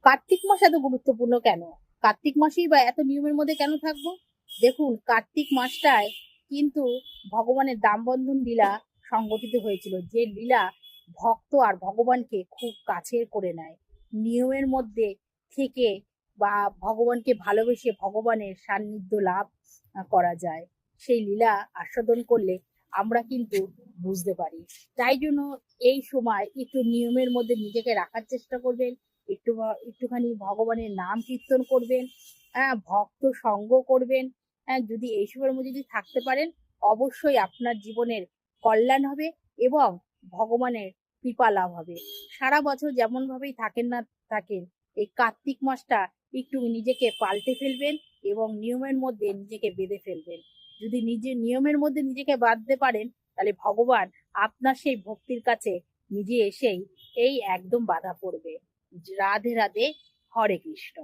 কার্তিক মাস এত গুরুত্বপূর্ণ কেন? কার্তিক মাসেই বা এত নিয়মের মধ্যে কেন থাকবো? দেখুন, কার্তিক মাসটায় কিন্তু ভগবানের দামবন্ধন লীলা সংগঠিত হয়েছিল, যে লীলা ভক্ত আর ভগবানকে খুব কাছের করে নেয়। নিয়মের মধ্যে থেকে বা ভগবানকে ভালোবেসে ভগবানের সান্নিধ্য লাভ করা যায়। সেই লীলা আস্বাদন করলে আমরা কিন্তু বুঝতে পারি। তাই জন্য এই সময় একটু নিয়মের মধ্যে নিজেকে রাখার চেষ্টা করবেন। একটুখানি ভগবানের নাম কীর্তন করবেন, ভক্ত সঙ্গ করবেন। যদি এইসবের মধ্যে যদি থাকতে পারেন, অবশ্যই আপনার জীবনের কল্যাণ হবে এবং ভগবানের কৃপা লাভ হবে। সারা বছর যেমন ভাবেই থাকেন না থাকেন, এই কার্তিক মাসটা একটু নিজেকে পাল্টে ফেলবেন এবং নিয়মের মধ্যে নিজেকে বেঁধে ফেলবেন। যদি নিজের নিয়মের মধ্যে নিজেকে বাঁধতে পারেন, তাহলে ভগবান আপনার সেই ভক্তির কাছে নিজে এসেই এই একদম বাধা পড়বে। রাধে রাধে, হরে কৃষ্ণ।